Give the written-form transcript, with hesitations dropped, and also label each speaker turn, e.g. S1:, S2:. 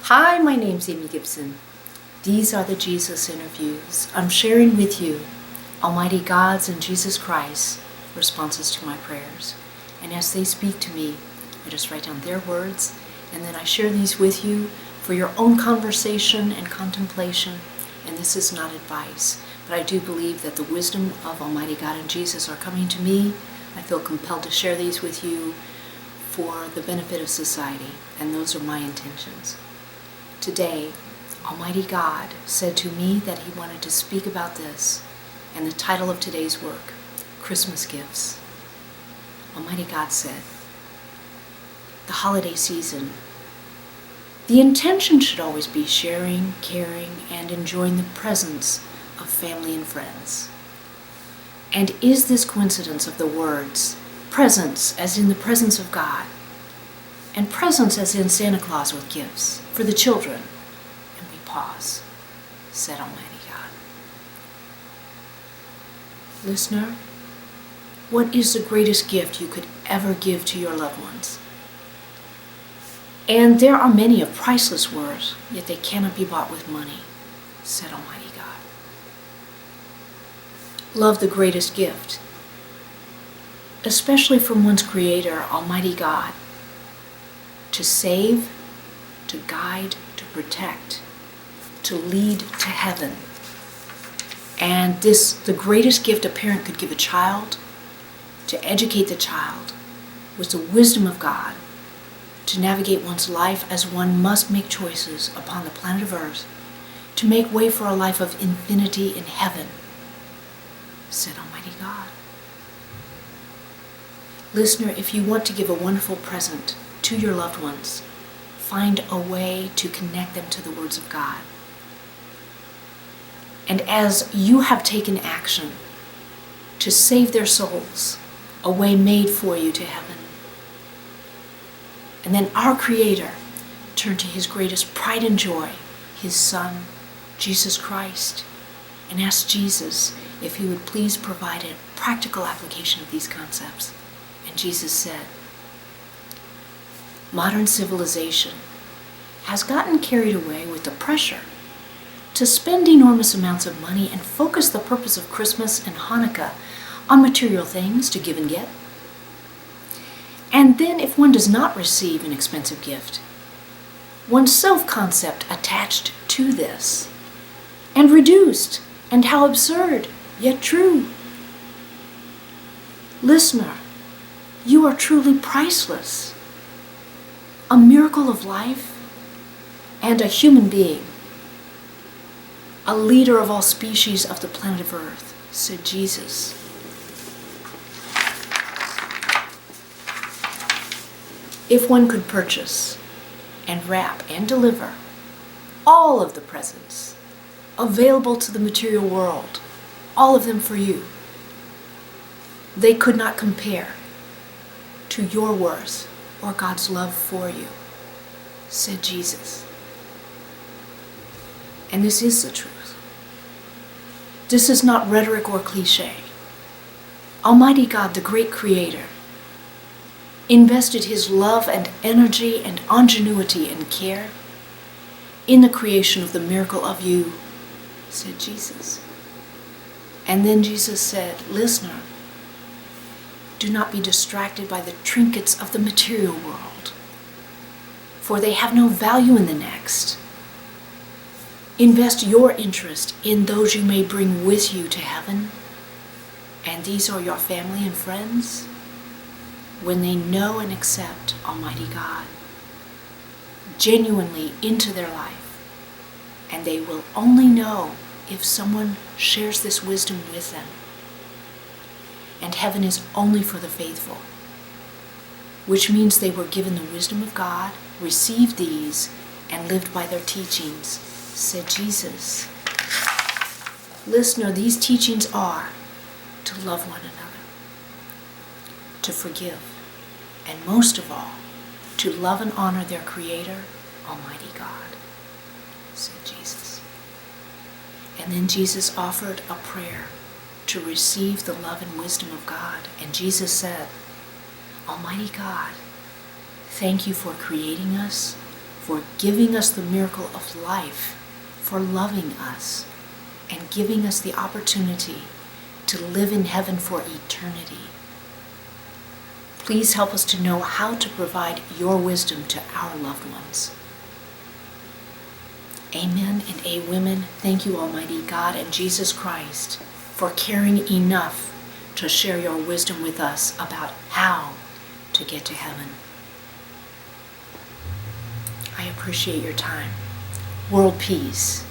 S1: Hi, my name's Amy Gibson. These are the Jesus interviews. I'm sharing with you Almighty God's and Jesus Christ's responses to my prayers. And as they speak to me, I just write down their words, and then I share these with you for your own conversation and contemplation. And this is not advice, but I do believe that the wisdom of Almighty God and Jesus are coming to me. I feel compelled to share these with you for the benefit of society, and those are my intentions. Today, Almighty God said to me that He wanted to speak about this, and the title of today's work, Christmas Gifts. Almighty God said, the holiday season, the intention should always be sharing, caring, and enjoying the presence of family and friends. And is this coincidence of the words, presence as in the presence of God, and presents as in Santa Claus with gifts for the children? And we pause, said Almighty God. Listener, what is the greatest gift you could ever give to your loved ones? And there are many of priceless worth, yet they cannot be bought with money, said Almighty God. Love the greatest gift, especially from one's Creator, Almighty God, to save, to guide, to protect, to lead to heaven. And this, the greatest gift a parent could give a child, to educate the child, was the wisdom of God, to navigate one's life as one must make choices upon the planet of Earth, to make way for a life of infinity in heaven, said Almighty God. Listener, if you want to give a wonderful present to your loved ones, find a way to connect them to the words of God. And as you have taken action to save their souls, a way made for you to heaven, and then our Creator turned to His greatest pride and joy, His Son, Jesus Christ, and asked Jesus if He would please provide a practical application of these concepts. And Jesus said, modern civilization has gotten carried away with the pressure to spend enormous amounts of money and focus the purpose of Christmas and Hanukkah on material things to give and get. And then if one does not receive an expensive gift, one's self-concept attached to this and reduced, and how absurd, yet true. Listener, you are truly priceless, a miracle of life, and a human being, a leader of all species of the planet of Earth, said Jesus. If one could purchase and wrap and deliver all of the presents available to the material world, all of them for you, they could not compare to your worth or God's love for you, said Jesus. And this is the truth. This is not rhetoric or cliche. Almighty God, the great Creator, invested His love and energy and ingenuity and care in the creation of the miracle of you, said Jesus. And then Jesus said, listener, do not be distracted by the trinkets of the material world, for they have no value in the next. Invest your interest in those you may bring with you to heaven, and these are your family and friends, when they know and accept Almighty God genuinely into their life. And they will only know if someone shares this wisdom with them. And heaven is only for the faithful, which means they were given the wisdom of God, received these, and lived by their teachings, said Jesus. Listener, these teachings are to love one another, to forgive, and most of all, to love and honor their Creator, Almighty God, said Jesus. And then Jesus offered a prayer to receive the love and wisdom of God. And Jesus said, Almighty God, thank you for creating us, for giving us the miracle of life, for loving us, and giving us the opportunity to live in heaven for eternity. Please help us to know how to provide your wisdom to our loved ones. Amen and amen. Thank you, Almighty God and Jesus Christ, for caring enough to share your wisdom with us about how to get to heaven. I appreciate your time. World peace.